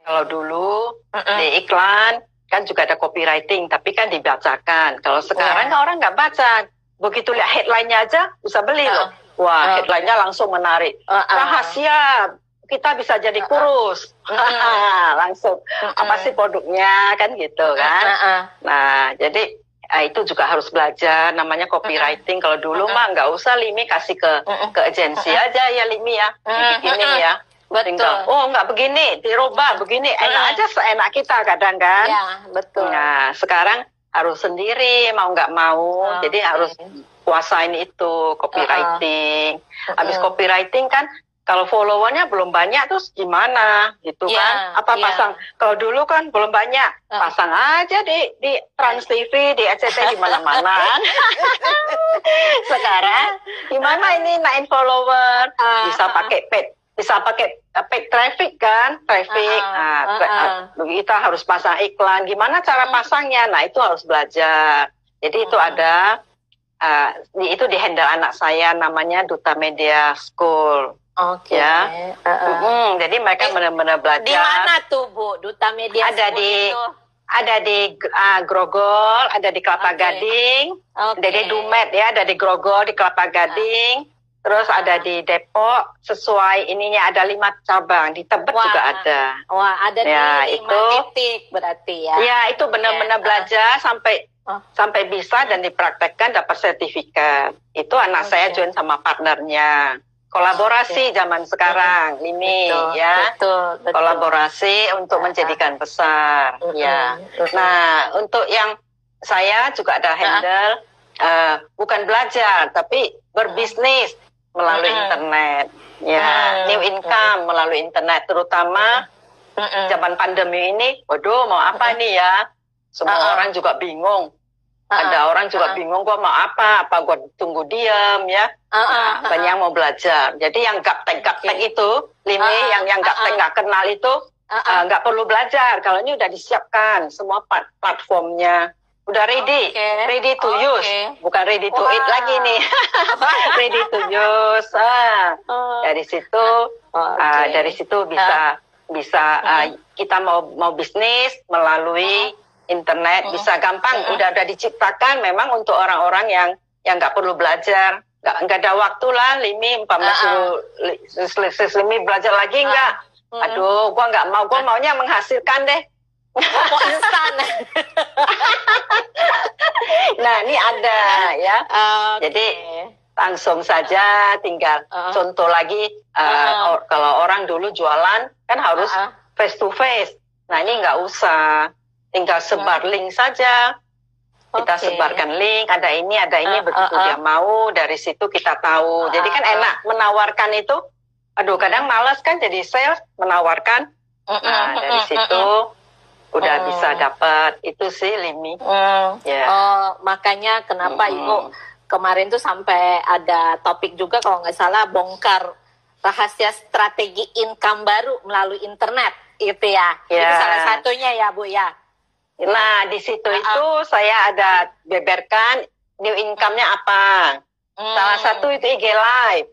Kalau dulu di iklan kan juga ada copywriting, tapi kan dibacakan. Kalau sekarang kan orang nggak baca. Begitu lihat headline-nya aja bisa beli loh. Wah, headline-nya langsung menarik. Rahasia kita bisa jadi kurus. Langsung apa sih produknya kan gitu kan. Nah, jadi itu juga harus belajar namanya copywriting. Kalau dulu mah nggak usah Limi kasih ke agensi aja ya Limi ya. Begini ya. Tinggal, oh nggak begini, dirubah begini, enak aja seenak kita kadang kan. Ya, betul. Nah, sekarang harus sendiri, mau nggak mau, jadi harus kuasain itu, copywriting. Habis copywriting kan, kalau followernya belum banyak, terus gimana, gitu kan. Apa pasang, kalau dulu kan belum banyak, pasang aja di Trans TV, di SCTV, di mana-mana. Sekarang, gimana ini naikin follower, bisa pakai paid traffic kan, kita harus pasang iklan. Gimana cara pasangnya? Nah itu harus belajar. Jadi itu ada, itu di handle anak saya namanya Duta Media School. Ya. Jadi mereka benar-benar belajar. Di mana tuh Bu, Duta Media School itu? Ada di Grogol, ada di Kelapa Gading, ada di Dumet ya, ada di Grogol, di Kelapa Gading. Terus ada di Depok, sesuai ininya ada 5 cabang, di Tebet juga ada. Wah, ada ya, di 5 titik berarti ya. Ya, itu benar-benar belajar sampai bisa dan dipraktekkan dapat sertifikat. Itu anak saya join sama partnernya. Kolaborasi zaman sekarang, Limi ya. Betul. Kolaborasi untuk menjadikan besar. Ya. Nah, untuk yang saya juga ada handle bukan belajar tapi berbisnis melalui internet, ya, new income melalui internet, terutama zaman pandemi ini. Waduh, mau apa nih ya? Semua orang juga bingung. Ada orang juga bingung, gua mau apa gua tunggu diam ya. Banyak yang mau belajar. Jadi yang gaptek itu, Limi, yang gaptek nggak kenal itu, nggak perlu belajar. Kalau ini udah disiapkan semua platformnya. Udah ready to use, bukan ready to eat lagi nih, ready to use. Dari situ bisa kita mau bisnis melalui internet bisa gampang. Udah diciptakan memang untuk orang-orang yang nggak perlu belajar, nggak ada waktu lah. Limi Limi belajar lagi nggak? Aduh, gua nggak mau, gua maunya menghasilkan deh. Instan. Nah ini ada ya. Jadi langsung saja tinggal contoh lagi. Kalau orang dulu jualan kan harus face to face. Nah ini nggak usah, tinggal sebar link saja. Kita sebarkan link, ada ini begitu dia mau, dari situ kita tahu. Jadi kan enak menawarkan itu. Aduh kadang malas kan jadi sales menawarkan. Nah dari situ udah bisa dapat itu sih Limi. Makanya kenapa Ibu kemarin tuh sampai ada topik juga kalau nggak salah, bongkar rahasia strategi income baru melalui internet itu ya. Itu salah satunya ya Bu ya. Nah di situ itu saya ada beberkan new income-nya apa. Salah satu itu IG Live.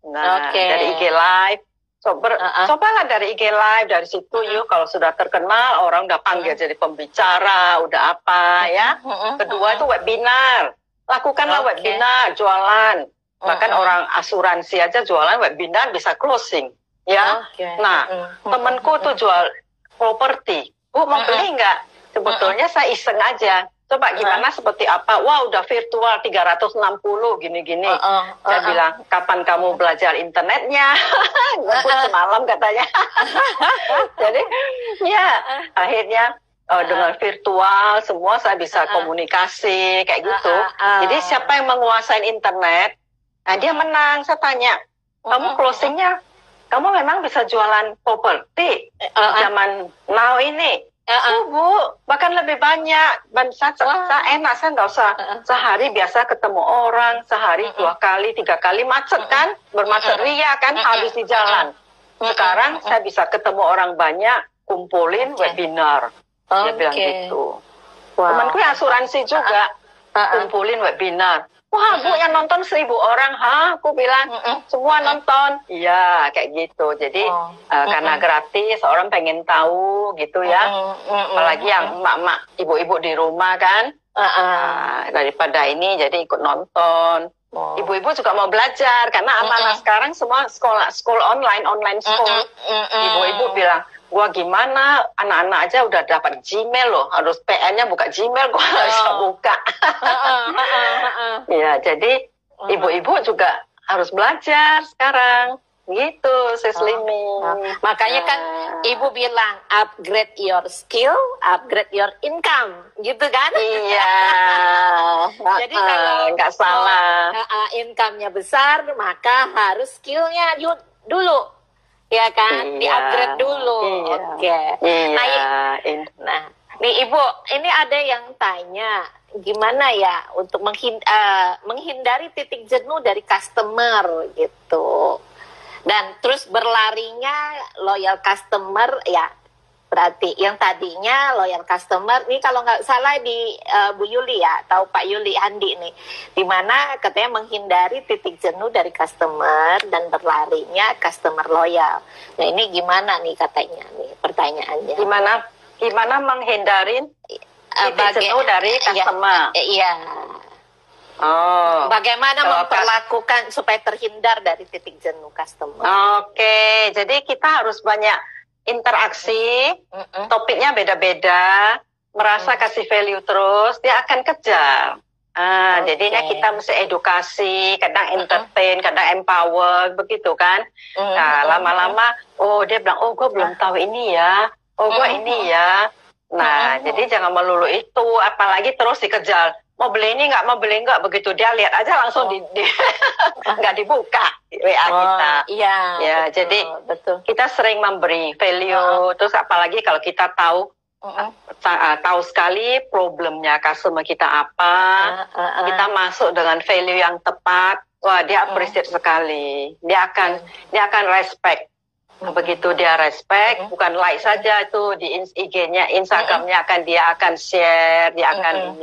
Nah dari IG Live cobalah dari IG Live, dari situ yuk kalau sudah terkenal orang udah panggil jadi pembicara, udah apa ya. Kedua itu webinar, lakukanlah webinar, jualan. Bahkan orang asuransi aja jualan webinar bisa closing ya. Nah temanku tuh jual properti, Bu mau beli nggak? Sebetulnya saya iseng aja. Coba gimana seperti apa? Wah udah virtual 360 gini-gini. Saya bilang, kapan kamu belajar internetnya? Ngebut semalam katanya. Jadi ya akhirnya dengan virtual semua saya bisa komunikasi kayak gitu. Jadi siapa yang menguasai internet, nah dia menang. Saya tanya, kamu closingnya, kamu memang bisa jualan properti zaman now ini? Bu, bahkan lebih banyak. Saya enak, saya nggak usah sehari biasa ketemu orang, sehari 2 kali, 3 kali, macet kan, bermacet ria kan, habis di jalan. Sekarang saya bisa ketemu orang banyak, kumpulin webinar. Dia bilang gitu. Temanku yang asuransi juga, kumpulin webinar. Wah, Bu, yang nonton 1.000 orang. Hah? Aku bilang, semua nonton. Iya, kayak gitu. Jadi, karena gratis, orang pengen tahu gitu ya. Apalagi yang emak-emak, ibu-ibu di rumah kan. Daripada ini, jadi ikut nonton. Ibu-ibu juga mau belajar. Karena anak-anak sekarang semua school online school. Ibu-ibu bilang, gua gimana, anak-anak aja udah dapat Gmail loh, harus PN-nya buka Gmail, gua nggak bisa buka. Ya, jadi ibu-ibu juga harus belajar sekarang, gitu, Sis Limi. Makanya kan ibu bilang upgrade your skill, upgrade your income, gitu kan? Iya. Jadi kalau nggak salah, income-nya besar, maka harus skillnya dulu. Ya kan, di-upgrade dulu. Oke. Nah, nih Ibu, ini ada yang tanya, gimana ya untuk menghindari titik jenuh dari customer gitu. Dan terus berlarinya loyal customer, ya berarti yang tadinya loyal customer, ini kalau nggak salah di Bu Yuli ya, atau Pak Yuli Handi nih, dimana katanya menghindari titik jenuh dari customer dan berlarinya customer loyal. Nah ini gimana nih katanya nih pertanyaannya? Gimana menghindarin titik jenuh dari customer? Iya. Bagaimana memperlakukan supaya terhindar dari titik jenuh customer? Oke, jadi kita harus banyak interaksi, topiknya beda-beda, merasa kasih value terus, dia akan kejar. Jadinya kita mesti edukasi, kadang entertain, kadang empower, begitu kan. Nah, lama-lama, dia bilang, gue belum tahu ini ya, gue ini ya. Nah, jadi jangan melulu itu, apalagi terus dikejar. Mau beli ini nggak, mau beli nggak, begitu dia lihat aja langsung nggak dibuka WA kita. Iya. Ya, betul, jadi kita sering memberi value, terus apalagi kalau kita tahu tahu sekali problemnya customer kita apa, kita masuk dengan value yang tepat, wah dia appreciate sekali, dia akan respect. Begitu dia respect, bukan like saja itu di IG-nya, Instagram-nya dia akan share, dia akan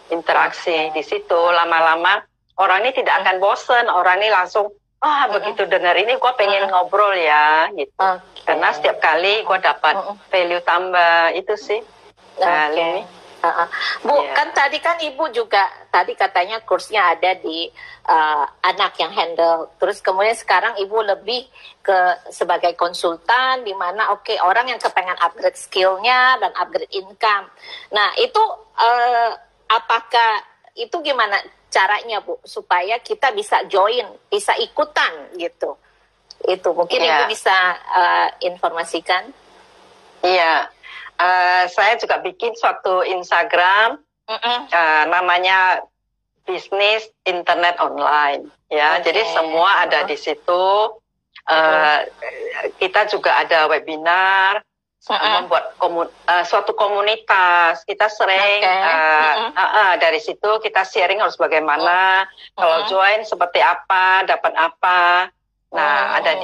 interaksi di situ. Lama-lama orang ini tidak akan bosen, orang ini langsung begitu dengar ini gue pengen ngobrol ya gitu. Karena setiap kali gue dapat value tambah, itu sih. Bu, kan tadi kan Ibu juga tadi katanya kursnya ada di anak yang handle. Terus kemudian sekarang Ibu lebih ke sebagai konsultan, di mana orang yang kepengen upgrade skillnya dan upgrade income. Nah itu apakah itu gimana caranya Bu supaya kita bisa join, bisa ikutan gitu? Itu mungkin Ibu bisa informasikan. Iya, saya juga bikin suatu Instagram, namanya Bisnis Internet Online. Ya, jadi semua ada di situ. Kita juga ada webinar. Membuat suatu komunitas, kita sering dari situ kita sharing harus bagaimana, kalau join seperti apa, dapat apa. Nah, ada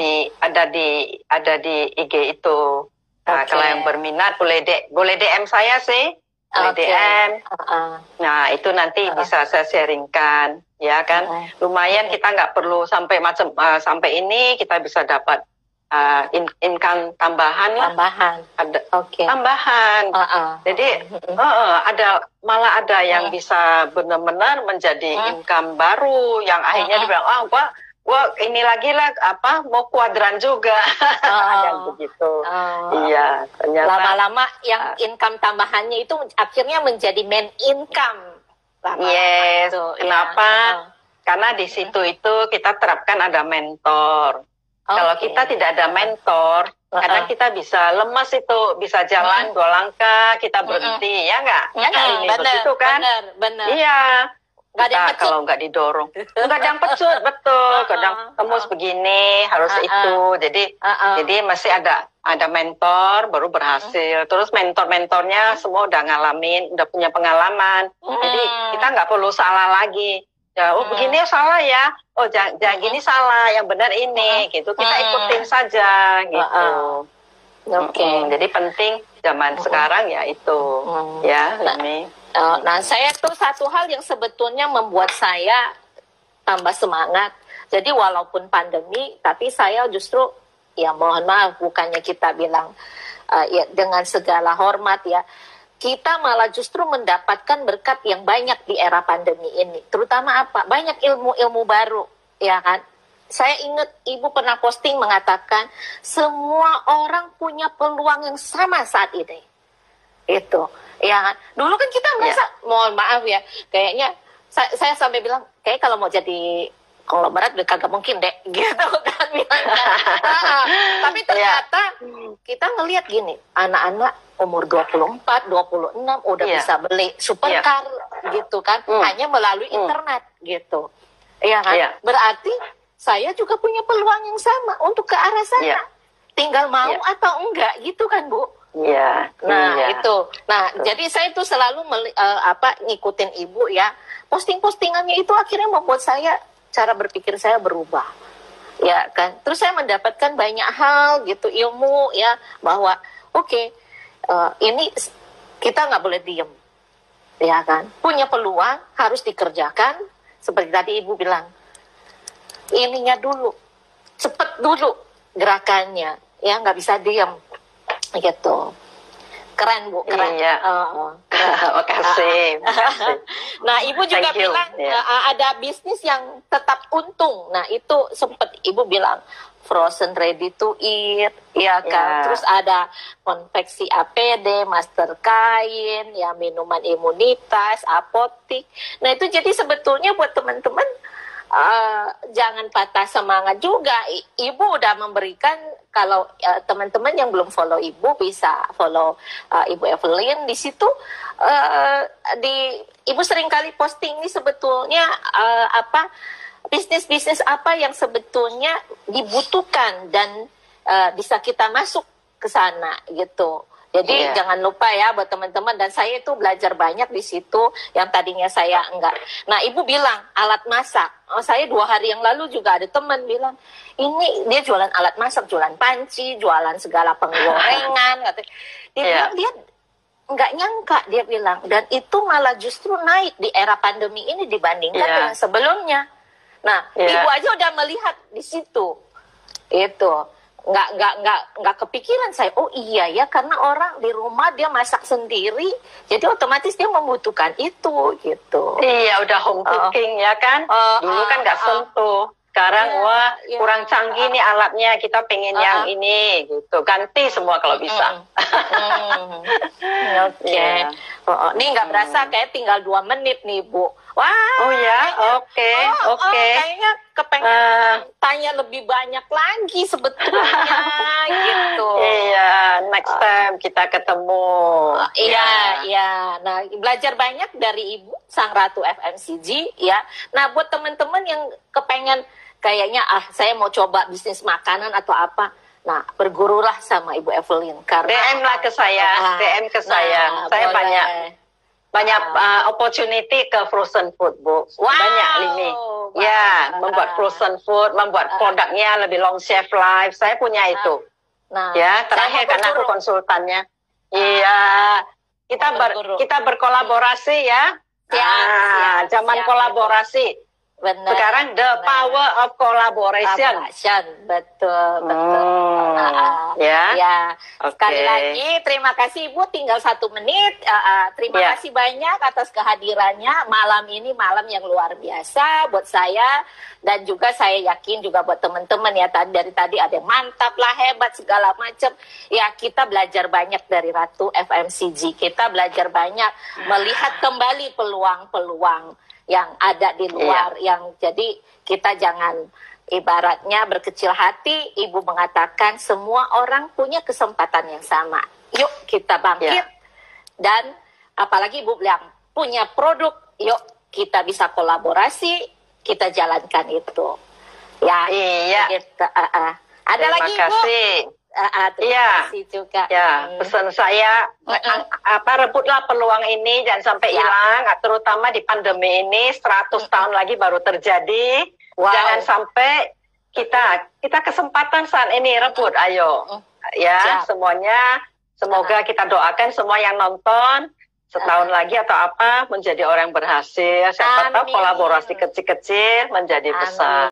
di IG itu. Nah, kalau yang berminat boleh DM saya sih, boleh DM. Nah, itu nanti bisa saya sharingkan, ya kan. Lumayan kita nggak perlu sampai sampai ini kita bisa dapat income tambahan lah. Tambahan. Jadi malah ada yang bisa benar-benar menjadi income baru yang akhirnya dibilang, gua ini lagi lah mau kuadran juga. Yang begitu. Iya, ternyata lama-lama yang income tambahannya itu akhirnya menjadi main income. Yes. Kenapa? Karena di situ itu kita terapkan ada mentor. Kalau kita tidak ada mentor, kadang kita bisa lemas itu, bisa jalan 2 langkah, kita berhenti, ya nggak? Ya nggak ini begitu kan? Benar. Iya. Kita kalau nggak didorong, nggak ada yang pecut, betul. Kadang tembus begini, harus itu. Jadi masih ada mentor, baru berhasil. Terus mentor-mentornya semua udah ngalamin, udah punya pengalaman. Jadi kita nggak perlu salah lagi. Ya, begini salah ya. Jangan gini salah, yang benar ini gitu. Kita ikutin saja gitu. Jadi penting zaman sekarang ya itu. Ya, ini. Nah, saya tuh satu hal yang sebetulnya membuat saya tambah semangat. Jadi walaupun pandemi, tapi saya justru ya mohon maaf, bukannya kita bilang ya dengan segala hormat ya, kita malah justru mendapatkan berkat yang banyak di era pandemi ini. Terutama apa? Banyak ilmu-ilmu baru, ya kan? Saya ingat Ibu pernah posting mengatakan semua orang punya peluang yang sama saat ini. Itu, ya kan? Dulu kan kita merasa, mohon maaf ya, kayaknya saya sampai bilang, kayak kalau mau jadi konglomerat udah kagak mungkin deh, gitu kan. Tapi ternyata kita ngelihat gini, anak-anak umur 24, 26 udah bisa beli supercar gitu kan, hanya melalui internet gitu. Iya kan? Berarti saya juga punya peluang yang sama untuk ke arah sana. Tinggal mau atau enggak gitu kan, Bu? Iya. Nah, itu. Nah, jadi saya tuh selalu ngikutin Ibu ya. Posting-postingannya itu akhirnya membuat saya cara berpikir saya berubah. Ya kan? Terus saya mendapatkan banyak hal gitu, ilmu ya, bahwa ini kita nggak boleh diem. Ya kan? Punya peluang harus dikerjakan seperti tadi Ibu bilang. Ininya dulu, cepet dulu gerakannya, ya nggak bisa diem, gitu. Keren Bu, keren. Iya. Makasih. Nah, Ibu juga bilang ada bisnis yang tetap untung. Nah, itu sempat Ibu bilang frozen ready to eat, ya kan. Terus ada konveksi APD, masker kain, ya minuman imunitas, apotik. Nah, itu jadi sebetulnya buat teman-teman jangan patah semangat juga. Ibu udah memberikan, kalau teman-teman yang belum follow Ibu bisa follow Ibu Evelyn di situ. Ibu seringkali posting ini sebetulnya bisnis-bisnis apa yang sebetulnya dibutuhkan dan bisa kita masuk ke sana gitu. Jadi jangan lupa ya buat teman-teman, dan saya itu belajar banyak di situ yang tadinya saya enggak. Nah, Ibu bilang alat masak. Saya 2 hari yang lalu juga ada teman bilang, ini dia jualan alat masak, jualan panci, jualan segala penggorengan. Dia bilang dia enggak nyangka, dia bilang, dan itu malah justru naik di era pandemi ini dibandingkan dengan sebelumnya. Nah, Ibu aja udah melihat di situ. Itu. Nggak kepikiran saya, oh iya ya, karena orang di rumah dia masak sendiri, jadi otomatis dia membutuhkan itu gitu. Iya, udah home cooking ya kan. Dulu kan nggak sentuh, sekarang kurang canggih nih alatnya, kita pengen yang ini gitu, ganti semua kalau bisa. Nih nggak berasa kayak tinggal 2 menit nih Bu. Wah. Oh ya, oke. Kayaknya kepengen tanya lebih banyak lagi sebetulnya gitu. Iya, next time kita ketemu. Iya. Nah, belajar banyak dari Ibu Sang Ratu FMCG ya. Nah, buat teman-teman yang kepengen kayaknya saya mau coba bisnis makanan atau apa. Nah, bergurulah sama Ibu Evelyn. Karena DM lah ke saya, DM ke saya. Saya banyak opportunity ke frozen food, Bu. Banyak ini. Ya, membuat frozen food, membuat produknya lebih long shelf life. Saya punya itu. Ya, terakhir karena aku konsultannya. Iya, kita berkolaborasi ya. Zaman kolaborasi. Benar. Sekarang the power of collaboration. Betul. Sekali lagi terima kasih Ibu, tinggal 1 menit. Terima kasih banyak atas kehadirannya malam ini, malam yang luar biasa buat saya, dan juga saya yakin juga buat teman-teman ya, dari tadi ada yang mantap lah, hebat segala macam. Ya, kita belajar banyak dari Ratu FMCG. Kita belajar banyak melihat kembali peluang-peluang yang ada di luar, yang jadi kita jangan ibaratnya berkecil hati. Ibu mengatakan semua orang punya kesempatan yang sama. Yuk kita bangkit, dan apalagi Ibu bilang punya produk, yuk kita bisa kolaborasi, kita jalankan itu. Ya, gitu. Ada terima lagi kasih. Bu? Terima kasih juga. Ya, pesan saya rebutlah peluang ini, jangan sampai hilang, terutama di pandemi ini 100 tahun lagi baru terjadi. Jangan sampai kita kesempatan saat ini rebut, ayo. Semuanya, semoga kita doakan semua yang nonton setahun lagi atau apa menjadi orang yang berhasil. Siapa tahu kolaborasi kecil-kecil menjadi besar.